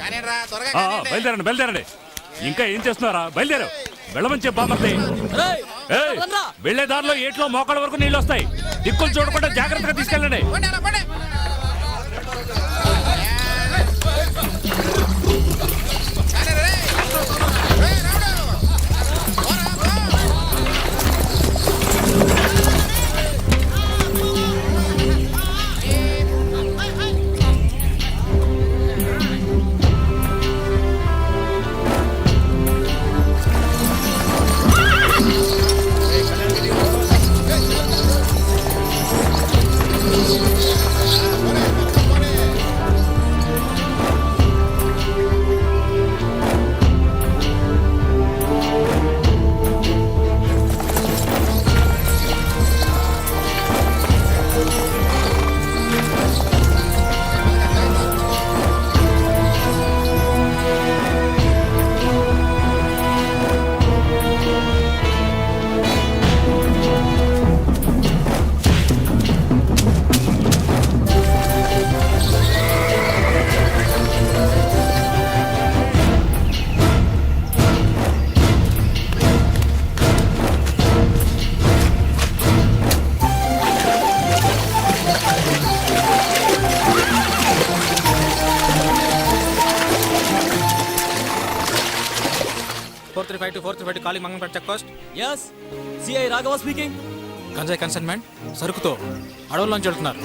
బయలుదేరండి బయలుదేరండి. ఇంకా ఏం చేస్తున్నారా? బయలుదేరు. వెళ్ళమని చెప్పామర్ది. వెళ్లే దారిలో ఏట్లో మోకాళ్ళ వరకు నీళ్ళు వస్తాయి. దిక్కులు చూడకుండా జాగ్రత్తగా తీసుకెళ్ళండి. calling Mangalpet check post. Yes, CI Raghava speaking. Ganjai consignment సరుకుతో అడవుల్లోంచి వెళ్తున్నారు.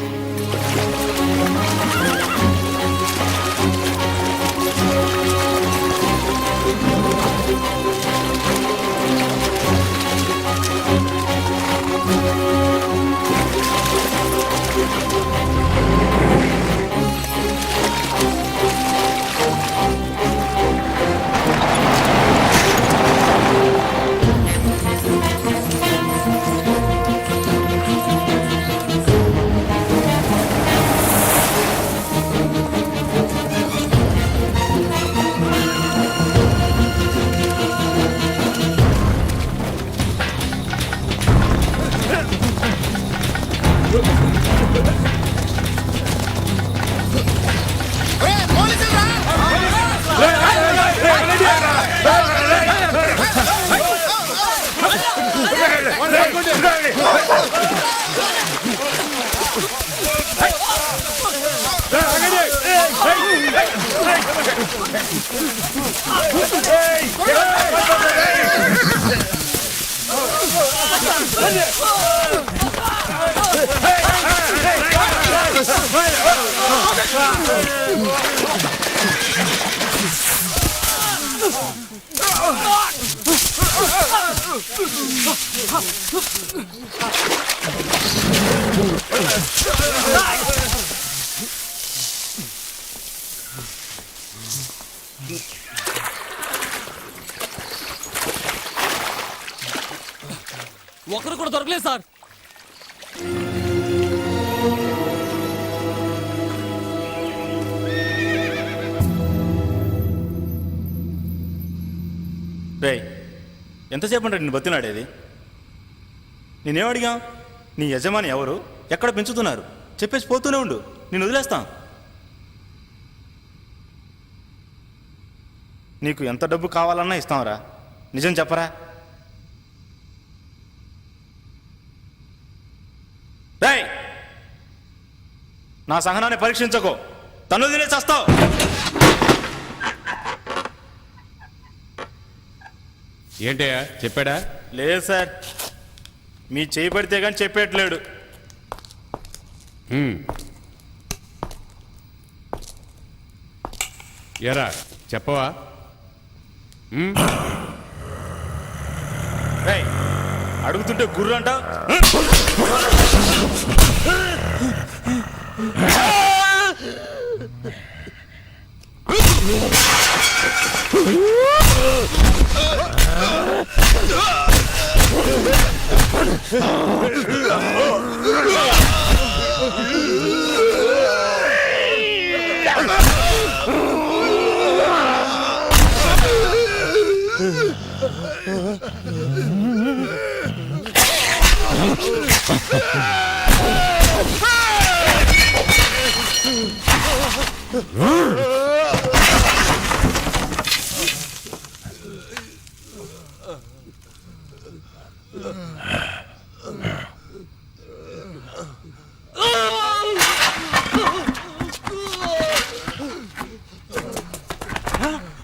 ఒకరు కూడా దొరకలేదు సార్. రేయ్, ఎంతసేపు అంటే నేను బతినాడేది? నేనేం అడిగా? నీ యజమాని ఎవరు, ఎక్కడ పెంచుతున్నారు చెప్పేసి పోతూనే ఉండు, నేను వదిలేస్తాం. నీకు ఎంత డబ్బు కావాలన్నా ఇస్తాంరా, నిజం చెప్పరా? రేయ్, నా సహనాన్ని పరీక్షించకో, తను తినే చేస్తావు. ఏంటయ్యా చెప్పాడా? లేదు సార్, మీ చేయి పడితే కానీ చెప్పేట్లేడు. ఎరా చెప్పవా? రేయ్, అడుగుతుంటే గుర్రు అంట.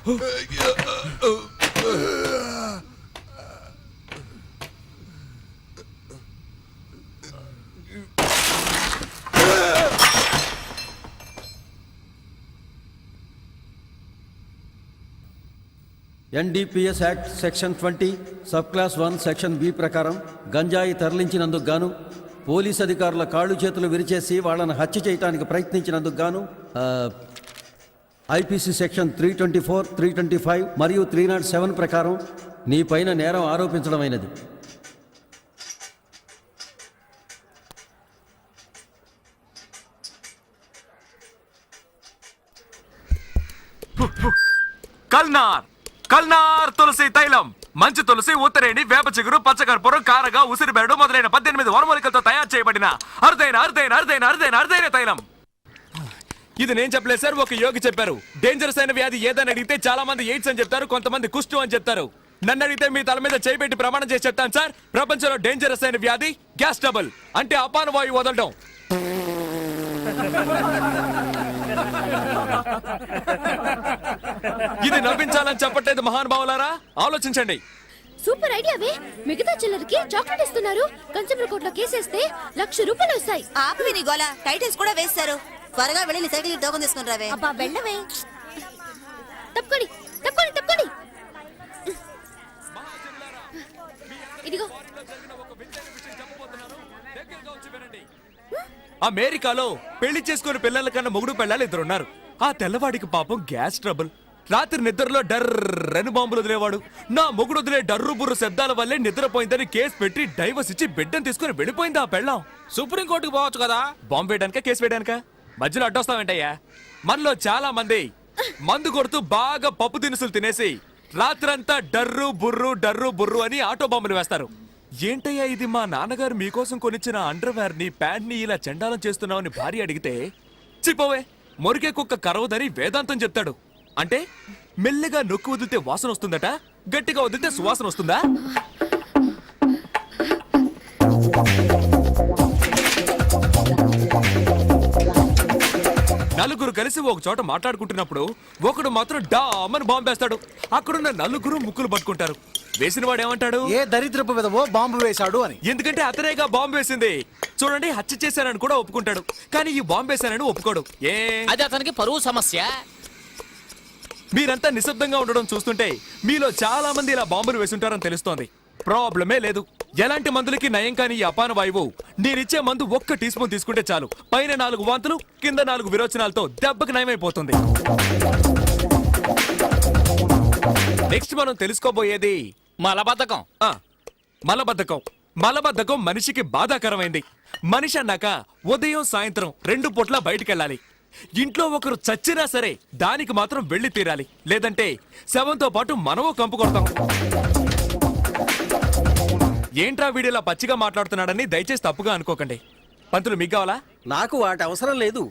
NDPS act section 20 sub clause 1 section B ప్రకారం గంజాయి తరలించినందుకు గాను పోలీస్ అధికారుల కాళ్ళు చేతులు విరిచేసి వాళ్ళని హత్య చేయడానికి ప్రయత్నించినందుకు గాను ఐపీసీ సెక్షన్ 324, 325 మరియు 307 ప్రకారం నీ పైన నేరం ఆరోపించడమైనది. కల్నార్ తులసి తైలం, మంచి తులసి, ఉత్తరేణి, వేప చిగురు, పచ్చకర్పూరం, కారగా, ఉసిరిబెరడు మొదలైన 18 వనమూలికలతో తయారు చేయబడిన అరుదైన అరుదైన అరుదైన అరుదైన అరుదైన తైలం. ఇది నేను చెప్పలేదు సార్, ఒక యోగి చెప్పారు. డేంజరస్ అయిన వ్యాధి ఏదని అడిగితే చాలా మంది ఎయిడ్స్ అని చెప్తారు, కొంతమంది కుష్టు అని చెప్తారు. నన్ను అడిగితే మీ తల మీద చేయిబెట్టి ప్రమాణం చేసి చెప్తాను సార్, ప్రపంచంలో డేంజరస్ అయిన వ్యాధి గ్యాస్ ట్రబుల్, అంటే అపాన వాయువు వదలడం. ఇది నవ్వించాలని చెప్పట్లేదు మహానుభావులారా, ఆలోచించండి. సూపర్ ఐడియావే. మిగతా చిల్లరకి చాక్లెట్ ఇస్తున్నారు. కన్స్యూమర్ కోర్టులో కేసేస్తే ₹1,00,000 వస్తాయి. ఆపి నీ గోల. టైటిల్స్ కూడా వేస్తారు. త్వరగా వెళ్ళి సైకిల్ టోకన్ తీసుకుని రావే. అబ్బా వెళ్ళవే. తప్పుకోండి తప్పుకోండి తప్పుకోండి. ఇదిగో. అమెరికాలో పెళ్లి చేసుకుని పిల్లల కన్నా మొగుడు పెళ్ళాలి ఇద్దరున్నారు. ఆ తెల్లవాడికి పాపం గ్యాస్ ట్రబుల్. రాత్రి నిద్రలో డర్రని బాంబులు వదిలేవాడు. నా మొగుడు వదిలే డర్రు బుర్రు శబ్దాల వల్లే నిద్రపోయిందని కేసు పెట్టి డైవర్స్ ఇచ్చి బిడ్డను తీసుకుని వెళ్ళిపోయింది ఆ పెళ్ళాం. సుప్రీం కోర్టుకు పోవచ్చు కదా. బాంబు వేయడానిక, కేసు వేయడానిక? మధ్యలో అడ్డొస్తావేంటయ్యా? మనలో చాలా మంది మందు కొడుతూ బాగా పప్పు దినుసులు తినేసి రాత్రంతా డర్రు బుర్రు అని ఆటో బాంబులు వేస్తారు. ఏంటయ్యా ఇది, మా నాన్నగారు మీకోసం కొనిచ్చిన అండర్వేర్ ని, ప్యాంట్ ని ఇలా చండాలం చేస్తున్నావని భార్య అడిగితే, చిపోవే మొరిగే కుక్క కరవదని వేదాంతం చెప్తాడు. అంటే మెల్లగా నొక్కి వదిలితే వాసన వస్తుందట, గట్టిగా వదిలితే సువాసన వస్తుందా? నలుగురు కలిసి ఒక చోట మాట్లాడుకుంటున్నప్పుడు ఒకడు మాత్రం డామని బాంబు వేస్తాడు. అక్కడున్న నలుగురు ముక్కులు పట్టుకుంటారు. వేసిన వాడు ఏమంటాడు? ఏ దరిద్రపు విధవో బాంబు వేశాడు అని. ఎందుకంటే అతనేగా బాంబు వేసింది. చూడండి, హత్య చేశానని కూడా ఒప్పుకుంటాడు, కానీ ఈ బాంబు వేశానని ఒప్పుకోడు. అది అతనికి పరువు సమస్య. మీరంతా నిశ్శబ్దంగా ఉండడం చూస్తుంటే మీలో చాలా మంది ఇలా బాంబులు వేసుంటారని తెలుస్తోంది. ప్రాబ్లమే లేదు. ఎలాంటి మందులకి నయం కాని ఈ అపాన వాయువు నేనిచ్చే మందు 1 టీ స్పూన్ తీసుకుంటే చాలు. పైన 4 వాంతులు, కింద 4 విరోచనాలతో దెబ్బకి నయమైపోతుంది. నెక్స్ట్ మనం తెలుసుకోబోయేది మలబద్ధకం. మలబద్ధకం మనిషికి బాధాకరమైంది. మనిషి అన్నాక ఉదయం సాయంత్రం 2 పూట్ల బయటికెళ్ళాలి. ఇంట్లో ఒకరు చచ్చినా సరే దానికి మాత్రం వెళ్లి తీరాలి, లేదంటే శవంతో పాటు మనమో కంపు కొడతాం. ఏంట్రా వీడిలా పచ్చిగా మాట్లాడుతున్నాడని దయచేసి తప్పుగా అనుకోకండి. పంతులు మీకు కావాలా? నాకు వాటి అవసరం లేదు.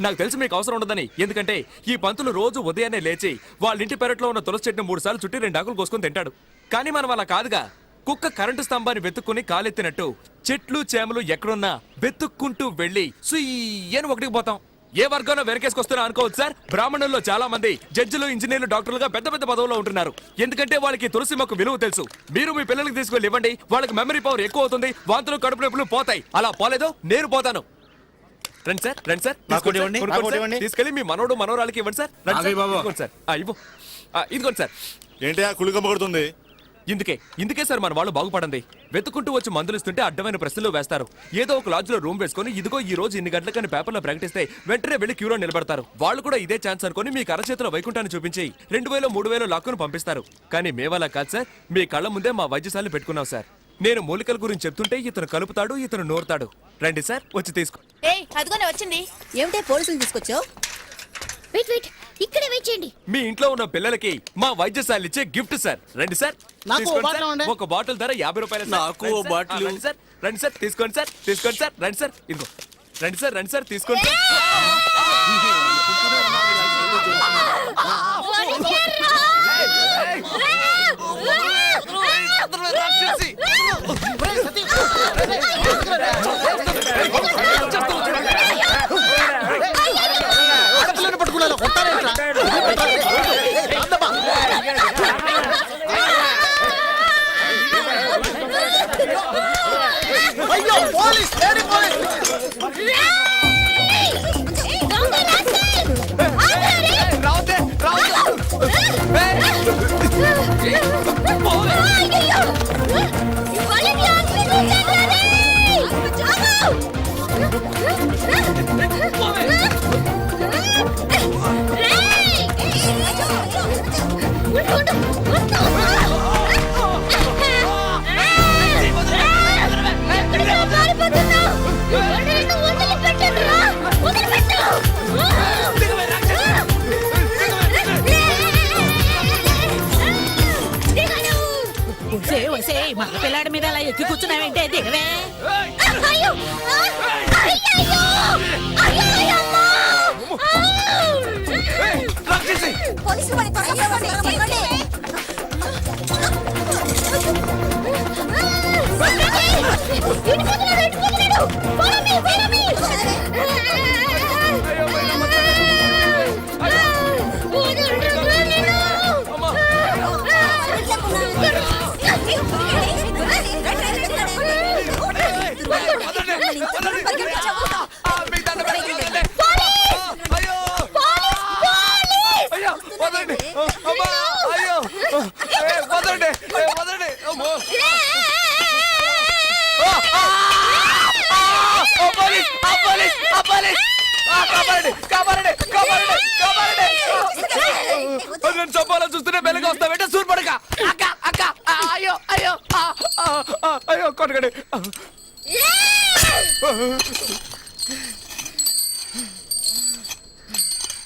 నాకు తెలుసు మీకు అవసరం ఉండదని. ఎందుకంటే ఈ పంతులు రోజు ఉదయాన్నే లేచి వాళ్ళ ఇంటి పెరట్లో ఉన్న తులసి చెట్టును 3 సార్లు చుట్టి 2 ఆకులు కోసుకొని తింటాడు. కానీ మనం అలా కాదుగా. కుక్క కరెంటు స్తంభాన్ని వెతుక్కుని కాలెత్తినట్టు చెట్లు చేమలు ఎక్కడున్నా వెతుక్కుంటూ వెళ్లి సుయ్యని ఒకటికి పోతాం. ఏ వర్గంలో వెనకేసుకొస్తున్నా అనుకోవచ్చు సార్. బ్రాహ్మణుల్లో చాలా మంది జడ్జిలు, ఇంజనీర్లు, డాక్టర్లుగా పెద్ద పెద్ద పదవుల్లో ఉంటున్నారు. ఎందుకంటే వాళ్ళకి తులసి మొక్క విలువ తెలుసు. మీరు మీ పిల్లలకి తీసుకెళ్ళి ఇవ్వండి, వాళ్ళకి మెమరీ పవర్ ఎక్కువ అవుతుంది, వాంతులు కడుపు నొప్పులు పోతాయి. అలా పోలేదో నేను పోతాను. రండి సార్, రండి సార్, తీసుకెళ్ళి మీ మనోడు మనోరాలకి ఇవ్వండి సార్. ఇదిగోండి సార్, ఇదిగోండి సార్. ఏంటి కుళ్ళుకమ్మ కొడుతుంది? ఇందుకే సార్ మన వాళ్ళు బాగుపడండి. వెతుకుంటూ వచ్చి మందులు ఇస్తుంటే అడ్డమైన ప్రశ్నలు వేస్తారు. ఏదో ఒక లాడ్జ్ లో రూమ్ వేసుకొని ఇదిగో ఈ రోజు ఇన్ని గంటలకని పేపర్లో ప్రకటిస్తే వెంటనే వెళ్లి క్యూలో నిలబడతారు. వాళ్ళు కూడా ఇదే ఛాన్స్ అనుకుని మీకు అరచేతిలో వైకుంఠాన్ని చూపించి 2000, 3000 లాక్కును పంపిస్తారు. కానీ మేవలా కాదు సార్, మీ కళ్ళ ముందే మా వైద్యశాలను పెట్టుకున్నాం సార్. నేను మూలికల గురించి చెప్తుంటే ఇతను కలుపుతాడు, ఇతను నోరుతాడు. రండి సార్, వచ్చి తీసుకో. అదిగోనే వచ్చింది. ఏమిటే పోలీసులు తీసుకొచ్చావు? వెయిట్ వెయిట్, ఇక్కడే వెయిట్ చేయండి. మీ ఇంట్లో ఉన్న పిల్లలకి మా వైద్యశాల ఇచ్చే గిఫ్ట్ సార్. రండి సార్, ఒక బాటిల్ ధర 50 రూపాయలు. నాకు బాటిల్. రండి సార్, తీసుకోండి సార్, తీసుకోండి సార్. రండి సార్, ఇదిగో. రండి సార్, రండి సార్, తీసుకోండి సార్. పట్టుకున్నా ఒసే ఒసే మగ పిల్లాడి మీద అలా ఎక్కి కూర్చున్నావేంటే దిగవే. పోలీసులు వాడిని త్వరగా పట్టుకోండి. అయ్యో వదలండి అమ్మా అయ్యో వదలండి వదలండి అమ్మో పోలీస్ పోలీస్ పోలీస్ కాపాడండి కాపాడండి కాపాడండి కాపాడండి నేను చంపాలని చూస్తూనే బెల్లగా వస్తా వెంట సూర్ పడక అక్క అక్క అయ్యో అయ్యో అయ్యో కొట్టకండి